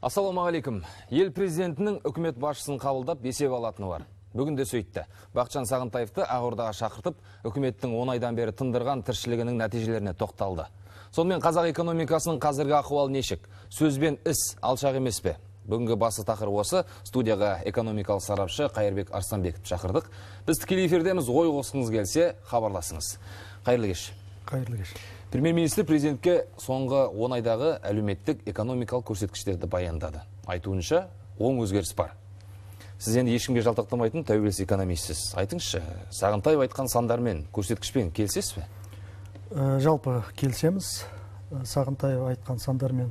Ассалаумағалейкум. Ел президентінің үкімет басшысын қабылдап есеп алатыны бар. Бүгін де сөйтті. Бақытжан Сағынтаевты Ақордаға шақыртып, үкіметтің 10 айдан бері тындырған тіршілігінің нәтижелеріне тоқталды. Сонымен қазақ экономикасының қазіргі ахуалы нешік? Сөзбен іс алшақ емес пе? Бүгінгі басы тақырып осы. Студияға экономикалық сарапшы Қайырбек Арыстанбековті шақырдық. Біз тікелей эфирдеміз, ой қосқыңыз келсе, хабарласыңыз. Қайырлы кеш. Қайырлы кеш. Премьер-министр президентке соңғы 10 айдағы әлеуметтік экономикалық көрсеткіштерді баяндады. Айтуынша, оң өзгеріс бар. Сіз енді ешкімге жалтақтамайтын тәуелсіз экономистсіз. Айтыңызшы, Сағынтаев айтқан сандармен, көрсеткішпен келісесіз бе? Жалпы келісеміз. Сағынтаев айтқан сандармен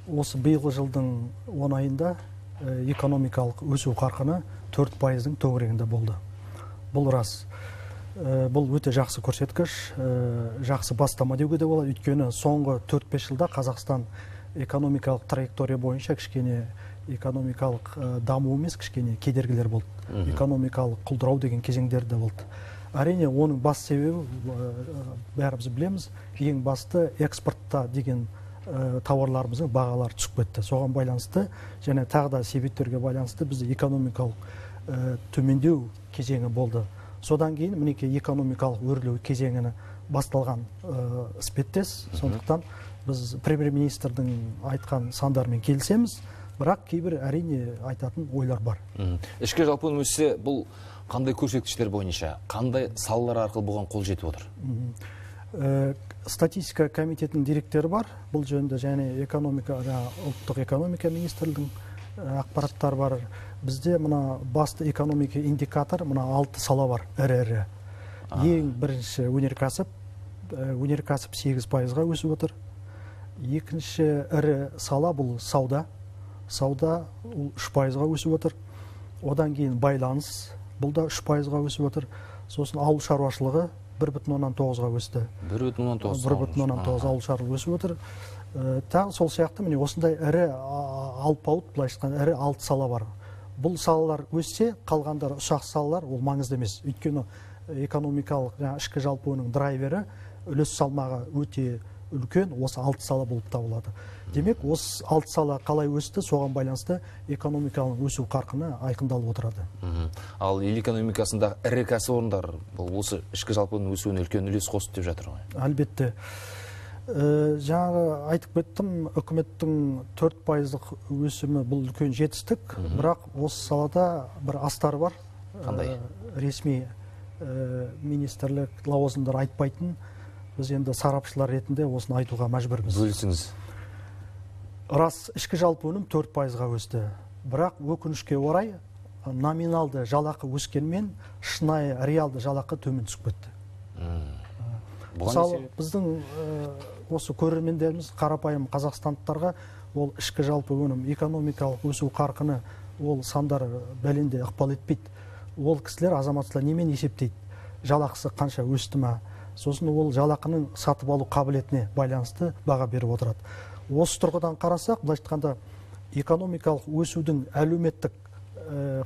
осы биылғы жылдың 10 айында экономикалық өсу қарқыны 4%-дің төңірегінде болды. Бұл рас. Бұл өте жақсы көрсеткіш, жақсы бастама деуге де болады. Өйткені соңғы 4-5 жылда Қазақстан экономикалық траектория бойынша кішкене экономикалық даму емес, кішкене кедергілер болды. Экономикалық құлдырау деген кезеңдер де болды. Әрине, оның бас себебі бәріміз білеміз, ең басты экспортта деген тауарларымыздың бағалары түсіп кетті. Соған байланысты және тағы да себептерге байланысты бізде экономикалық төмендеу кезеңі болды. Содан кейін мінекей экономикалық өрлеу кезеңіні басталған іспеттес. Сондықтан біз премьер-министрдің айтқан сандармен келісеміз, бірақ кейбір әрине айтатын ойлар бар. Ішкі жалпы өссе, бұл қандай көрсеткіштер бойынша, қандай салалар арқылы бұған қол жетіп отыр? Статистика комитетінің директоры бар. Бұл жөнінде және ұлттық экономика министрлігінің ақпараттар бар. Бізде мына басты экономика индикатор, мына 6 сала бар, ірі-ірі. Ең бірінші өнеркәсіп 8%-ға өсіп отыр. Екінші ірі сала бұл сауда. Сауда 3%-ға өсіп отыр. Одан кейін байланыс, бұл да 3%-ға өсіп отыр. Сосын ауыл шаруашылығы 1,9-ға өсті. 1,9 ауыл шаруашылығы өсіп отыр. Тағы сол сияқты міне осындай ірі алпауыт, былай айтқан ірі 6 сала бар. Бұл салалар өссе, қалғандар ұсақ салалар ол маңызды емес. Өйткені экономикалық ішкі жалпы оның драйвері үлес салмағы өте үлкен, осы 6 сала болып табылады. Демек, осы 6 сала қалай өсті, соған байланысты экономикалық өсу қарқыны айқындалып отырады. Ал ел экономикасында ірі кәсіпорындар осы ішкі жалпының өсуіне үлкен үлес қосты деп жатыр ғой? Әлбетте. Жаңағы айтып кеттім, үкіметтің 4%-ық өсімі бұл үлкен жетістік, бірақ осы салада бір астары бар. Қандай? Ресми министрлік лауазымдар айтпайтын, біз енді сарапшылар ретінде осыны айтуға мәжбүрміз. Бөлісіңіз. Рас, ішкі жалпы өнім 4%-ға өсті, бірақ өкінішке орай номиналды жалақы өскенмен шынайы реалды жалақы төмен түсіп кетті. Мысалы, біздің осы көрермендеріміз қарапайым қазақстандықтарға ол ішкі жалпы өнім, экономикалық өсу қарқыны, ол сандар бәленде ықпал етпейді. Ол кісілер, азаматшылар немен есептейді? Жалақысы қанша өсті ма? Сосын ол жалақының сатып алу қабілетіне байланысты баға беріп отырады. Осы тұрғыдан қарасақ, былай айтқанда экономикалық өсудің әлеуметтік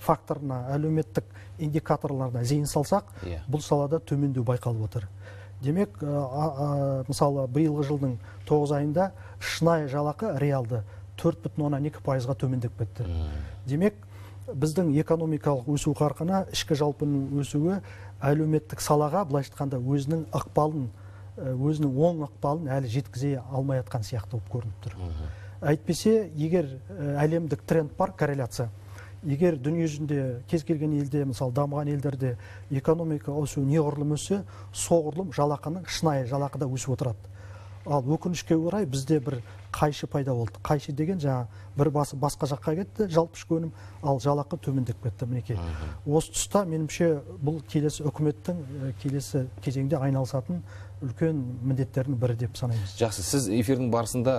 факторына, әлеуметтік индикаторларына зейін салсақ, бұл салада төмендеу байқалып отыр. Демек, мысалы, биылғы жылдың 9 айында шынайы жалақы реалды 4,2%-ға төмендеп кетті. Демек, біздің экономикалық өсу қарқыны, ішкі жалпының өсуі әлеуметтік салаға, былай айтқанда, өзінің оң ықпалын әлі жеткізе алмай жатқан сияқты болып көрініп тұр. Әйтпесе, егер әлемдік тренд бар, корреляция, егер дүние жүзінде кез келген елде, мысалы дамыған елдерде экономика өсу неғұрлым өссе, соғұрлым жалақының шынайы жалақыда өсіп отырады. Ал өкінішке орай бізде бір қайшы пайда болды. Қайшы деген жаңа бір басы басқа жаққа кетті, жалпы ішкі өнім, ал жалақы төмендеп кетті. Мінекей. Осы тұста меніңше бұл келесі үкіметтің келесі кезеңде айналысатын үлкен міндеттердің бірі деп санаймыз. Жақсы, сіз эфирдің барысында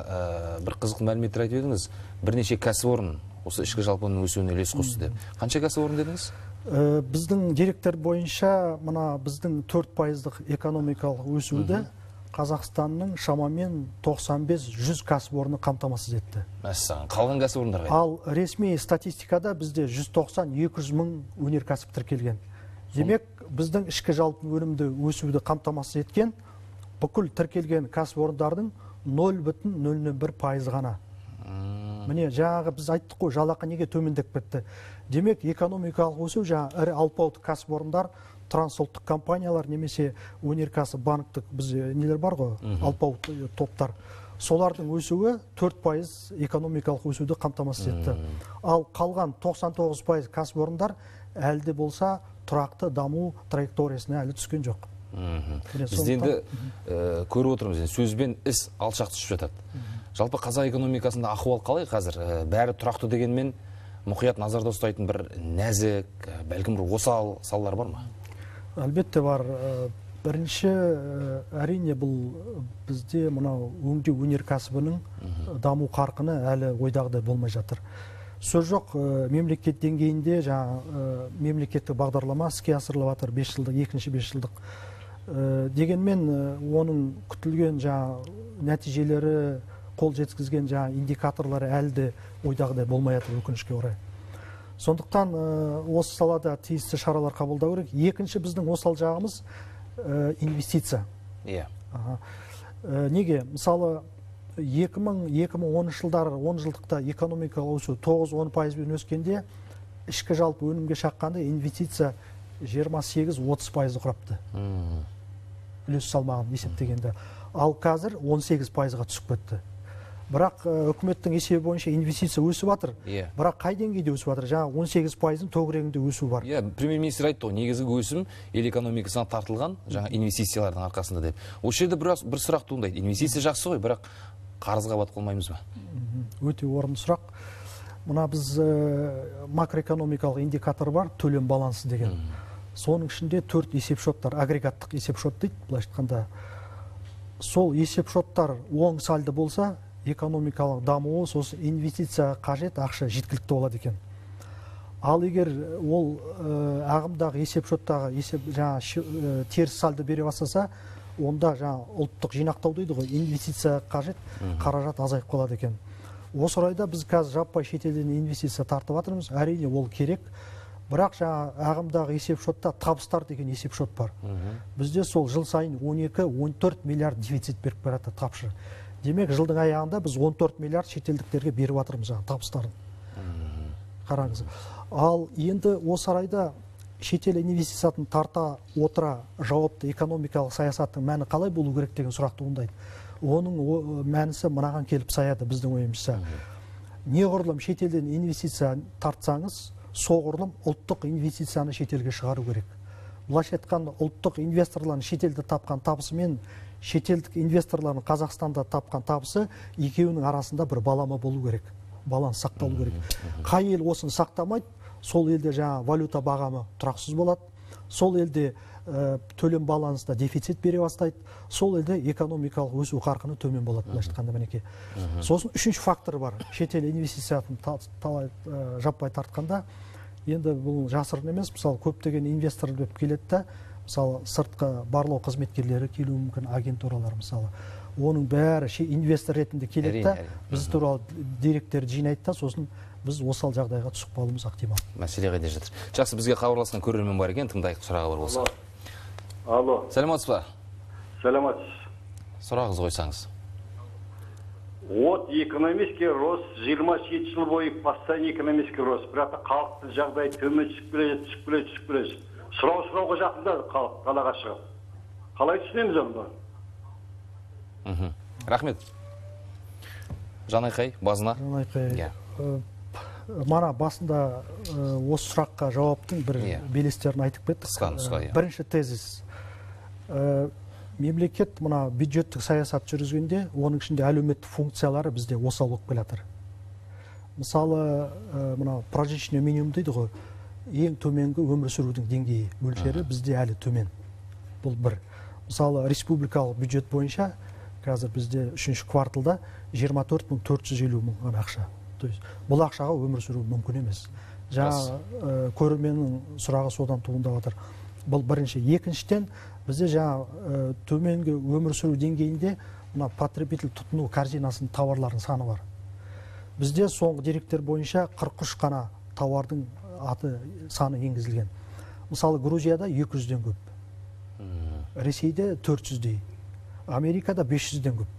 бір қызық мәліметтер айтып едіңіз. Бірнеше кәсіпорын осы ішкі жалпының өсуіне үлес қосты деп. Қанша кәсіпорын дедіңіз? Біздің деректер бойынша мына біздің 4%-ық экономикалық өсуді Қазақстанның шамамен 95-100 кәсіпорны қамтамасыз етті. Мәссаған, қалған кәсіпорындар қайда? Ал ресми статистикада бізде 190-200 мың өнеркәсіп тіркелген. Демек, біздің ішкі жалпы өнімді өсуді қамтамасыз еткен бүкіл тіркелген кәсіпорындардың 0,01% ғана. Міне жаңағы біз айттық қой, жалақы неге төмендеп кетті. Демек экономикалық өсу жаңа ірі алпауыт кәсіпорындар, трансұлттық компаниялар немесе өнеркәсіп банктік біз нелер бар ғой, алпауыт топтар. Солардың өсуі 4% экономикалық өсуді қамтамасыз етті. Ал қалған 99% кәсіпорындар әлде болса тұрақты даму траекториясына әлі түскен жоқ. Біз енді көріп отырмыз, сөзбен іс алшақ түсіп жатады. Жалпы қазақ экономикасында ахуал қалай қазір? Бәрі тұрақты дегенмен мұқият назарда ұстайтын бір нәзік, бәлкім бір осал салалар бар ма? Әлбетте бар. Бірінші, әрине бұл бізде мынау өңдеу өнеркәсібінің даму қарқыны әлі ойдағыдай болмай жатыр. Сөз жоқ, мемлекет деңгейінде мемлекеттік бағдарлама іске асырылып жатыр, 5 жылдық, екінші 5 жылдық. Дегенмен оның күтілген нәтижелері, қол жеткізген индикаторлары әлі де ойдағыдай болмай жатыр, өкінішке орай. Сондықтан осы салада тиісті шаралар қабылдау керек. Екінші біздің осал жағымыз инвестиция. Неге? Мысалы 2010 жылдары 10 жылдықта экономикалық өсу 9-10% өскенде, ішкі жалпы өнімге шаққанда инвестиция 28-30% құрапты. Үлес салмағын есептегенде. Ал қазір 18%-ға түсіп кетті. Бірақ үкіметтің есебі бойынша инвестиция өсіп жатыр. Бірақ қай деңгейде өсіп жатыр? Жаңа 18%-ның төңірегінде өсу бар. Премьер-министр айтты ғой, негізгі өсім ел экономикасына тартылған жаңа инвестициялардың арқасында деп. Осы жерде бір сұрақ туындайды. Инвестиция жақсы ғой, бірақ қарызға батып қалмаймыз ба? Өте орынды сұрақ. Мына біз макроэкономикалық индикатор бар, төлем балансы деген. Соның ішінде 4 есепшоттар, агрегаттық есепшот дейді, былай айтқанда. Сол есепшоттар оң сальды болса, экономикалық дамуы, сосын инвестиция қажет, ақша жеткілікті болады екен. Ал егер ол ағымдағы есепшоттағы теріс сальды бере бастаса, онда ұлттық жинақтау дейді ғой, инвестиция қажет, қаражат азайып қалады екен. Осы орайда біз қазір жаппай шетелден инвестиция тартып жатырмыз. Әрине ол керек. Бірақ ағымдағы есепшотта табыстар деген есепшот бар. Бізде сол жыл сайын 12-14 миллиард дефицит беріп барады тапшы. Демек, жылдың аяғында біз 14 миллиард шетелдіктерге беріп жатырмыз табыстарын. Қараңыз. Ал енді осы арайда шетел инвестициясын тарта отыра жауапты экономикалық саясаттың мәні қалай болу керек деген сұрақ туындайды. Оның мәнісі мынаған келіп саяды біздің ойымызша. Неғұрлым шетелден инвестиция тартсаңыз, соғұрлым ұлттық инвестицияны шетелге шығару керек. Бұлайша айтқанда, ұлттық инвесторлардың шетелде тапқан табысы мен шетелдік инвесторлардың Қазақстанда тапқан табысы екеуінің арасында бір балама болу керек. Баланс сақталу керек. Қай ел осыны сақтамайды, сол елде валюта бағамы тұрақсыз болады. Сол елде төлем балансында дефицит бере бастайды. Сол елде экономикалық өсу қарқыны төмен болады, былайша айтқанда мінекей. Сосын үшінші фактор бар. Шетел инвестициясын жаппай тартқанда, енді бұл жасырын емес, мысалы көптеген инвестор деп келеді да, мысалы сыртқы барлау қызметкерлері келуі мүмкін, агентуралар мысалы. Оның бәрі инвестор ретінде келеді да, біз туралы деректерді жинайды да, сосын біз осал жағдайға түсіп қалуымыз ықтимал. Мәселе қайда жатыр? Жақсы, бізге хабарласқан көрермен бар екен, тыңдайық, сұрағы бар болса. Алло. Сәлеметсіз ба? Сәлеметсіз. Сұрағыңыз қойсаңыз. Вот экономический рост 27 жыл бойы постоянный экономический рост. Бірақ халықтың жағдайы төмен түсіп келеді. Сұрауға жақындады халық қалаға шығып. Қалай түсінеміз оны? Рахмет. Жанайқай, базына. Жанайқай. Мана басында осы сұраққа жауаптың бір белестерін айтып кеттік. Бірінші тезис. Мемлекет мына бюджеттік саясат жүргізгенде, оның ішінде әлеуметтік функциялары бізде осал болып келе жатыр. Мысалы, мына прожиточный минимум дейді ғой, ең төменгі өмір сүрудің деңгейі мөлшері бізде әлі төмен. Бұл бір. Мысалы, республикалық бюджет бойынша қазір бізде 3-ші кварталда 24.450 мың ақша. Бұл ақшаға өмір сүру мүмкін емес. Жаңа көрерменнің сұрағы содан туындап жатыр. Бұл бірінші. Екіншіден, бізде жаңа төменгі өмір сүру деңгейінде потребитель тұтыну корзинасының тауарлардың саны бар. Бізде соңғы деректер бойынша 43 қана тауардың аты саны енгізілген. Мысалы, Грузияда 200-ден көп. Ресейде 400-дей. Америкада 500-ден көп.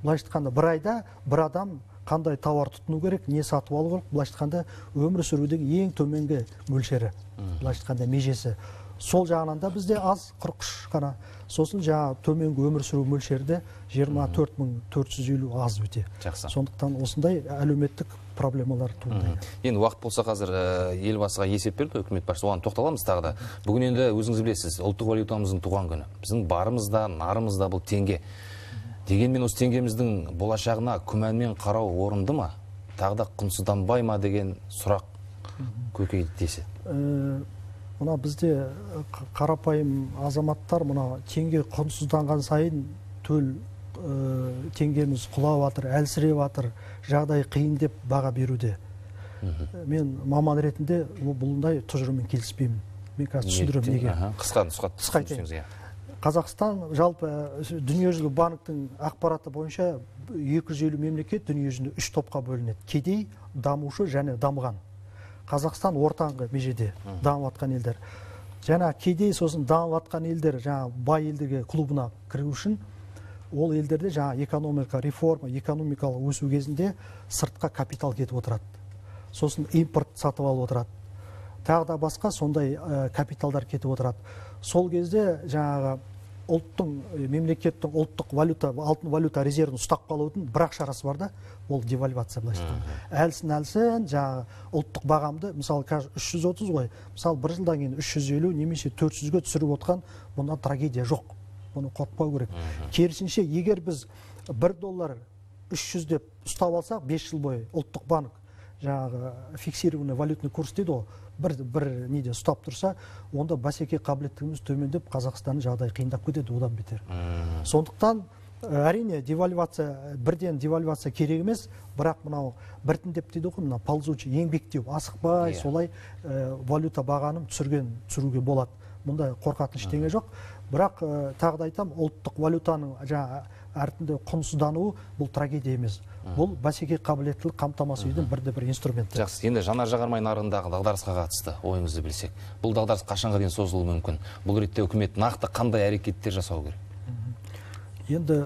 Былайша айтқанда, бір айда бір адам қандай тауар тұтыну керек, не сатып алу керек, былайша айтқанда өмір сүрудегі ең төменгі мөлшері, былайша айтқанда межесі. Сол жағынан да бізде аз 43 қана. Сосын жаңа төменгі өмір сүру мөлшері 24450 аз өте. Жақсы. Сондықтан осындай әлеуметтік проблемалар туындайды. Енді уақыт болса қазір елбасыға есеп берді үкімет басшысы, оған тоқталамыз тағы да. Бүгін енді өзіңіз білесіз, ұлттық валютамыздың туған күні. Біздің барымыз да, нарымыз да бұл теңге. Дегенмен осы теңгеміздің болашағына күмәнмен қарау орынды ма? Тағы да құнсызданбай ма деген сұрақ көкейді деседі. Мына бізде қарапайым азаматтар мына теңге құнсызданған сайын төл теңгеміз құлап жатыр, әлсіреп жатыр, жағдай қиын деп баға беруде. Мен маман ретінде бұлындай тұжырыммен келіспеймін. Мен қазір түсіндіремін неге. Қысқа түсінсеңіз. Қазақстан жалпы дүниежүзілік банктің ақпараты бойынша 250 мемлекет дүниежүзінде 3 топқа бөлінеді. Кедей, дамушы және дамыған. Қазақстан ортаңғы межеде дамып жатқан елдер. Жаңа кедей сосын дамып жатқан елдер, жаңа бай елдерге клубына кіру үшін ол елдерде жаңа экономика реформа, экономикалық өсу кезінде сыртқа капитал кетіп отырады. Сосын импорт сатып алып отырады. Тағы да басқа сондай капиталдар кетіп отырады. Сол кезде жаңағы мемлекеттің ұлттық валюта, алтын валюта резервін ұстап қалудың бір-ақ шарасы бар да, ол девальвация былайша айтқанда. Әлсін жаңағы ұлттық бағамды, мысалы қазір 330 ғой, мысалы бір жылдан кейін 350 немесе 400-ге түсіріп отқан, бұнда трагедия жоқ. Бұны қорықпау керек. Керісінше, егер біз $1 300 деп ұстап алсақ, 5 жыл бойы ұлттық банк жаңағы фиксированный валютный курс дейді ғой, бір неде ұстап тұрса, онда бәсеке қабілеттігіміз төмендеп, Қазақстанның жағдайы қиындап кетеді, одан бетер. Сондықтан әрине бірден девальвация керек емес, бірақ мынау біртіндеп дейді ғой, мына ползучий еңбектеу, асықпай солай валюта бағаным түсіруге болады. Мұнда қорқатын ештеңе жоқ. Бірақ тағы да айтам, ұлттық валютаның әртінде құнсыздануы бұл трагедия емес. Бұл бәсеке қабілеттілік қамтамасыз етудің бір инструмент. Жақсы, енді жанар-жағармай нарығындағы дағдарысқа қатысты ойыңызды білсек. Бұл дағдарыс қашанға дейін созылуы мүмкін? Бұл ретте үкімет нақты қандай әрекеттер жасау керек? Енді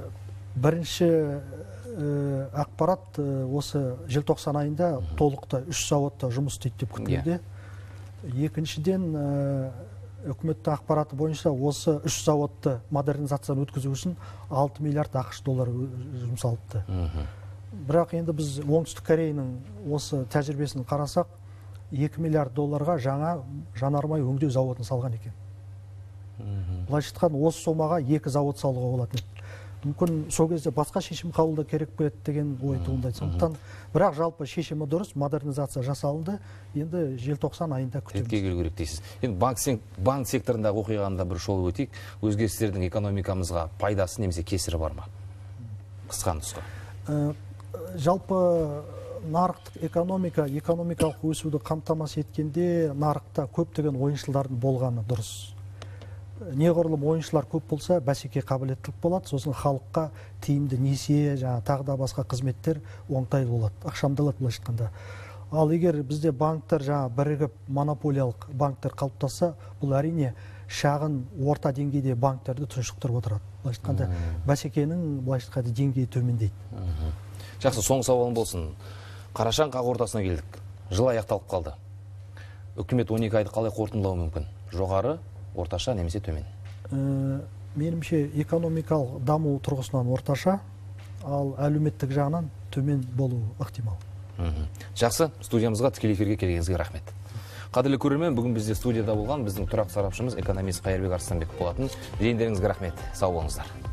бірінші ақпарат осы желтоқсан айында толықтай 3 зауытта жұмыс істейді деп күтілуде. Екіншіден үкіметтің ақпараты бойынша осы 3 зауытты модернизацияны өткізу үшін 6 миллиард ақш доллары жұмсалыпты. Бірақ енді біз оңтүстік Кореяның осы тәжірибесін қарасақ, 2 миллиард долларға жаңа жанармай өңдеу зауытын салған екен. Былайша айтқанда осы сомаға 2 зауыт салуға болады. Мүмкін сол кезде басқа шешім қабылдау керек пе деген ой туындайды. Сондықтан бірақ жалпы шешімі дұрыс, модернизация жасалынды. Енді желтоқсан айында күтеміз. Ретке келу керек дейсіз. Енді банк секторындағы оқиғаны да бір шолып өтейік. Өзгерістердің экономикамызға пайдасы немесе кесірі бар ма? Қысқа нұсқа. Жалпы нарықтық экономикалық өсуді қамтамасыз еткенде нарықта көптеген ойыншылардың болғаны дұрыс. Неғұрлым ойыншылар көп болса, бәсеке қабілеттілік болады, сосын халыққа тиімді несие, тағы да басқа қызметтер оңтайлы болады, ақшамдалады былайша айтқанда. Ал егер бізде банктер бірігіп монополиялық банктер қалыптасса, бұл әрине шағын орта деңгейде банктерді тұншықтырып отырады. Былайша айтқанда бәсекенің былайша айтқанда деңгейі төмендейді. Жақсы, соңғы сауалым болсын. Қарашаның қақ ортасына келдік. Жыл аяқталып қалды. Үкімет 12 айды қалай қорытындылауы мүмкін? Жоғары, орташа немесе төмен? Менімше экономикалық даму тұрғысынан орташа, ал әлеуметтік жағынан төмен болуы ықтимал. Жақсы, студиямызға тікелей эфирге келгеніңізге рахмет. Қадірлі көрермен, бүгін бізде студияда болған біздің тұрақты сарапшымыз экономист Қайырбек Арыстанбеков болатын. Жиендеріңізге рахмет. Сау болыңыздар.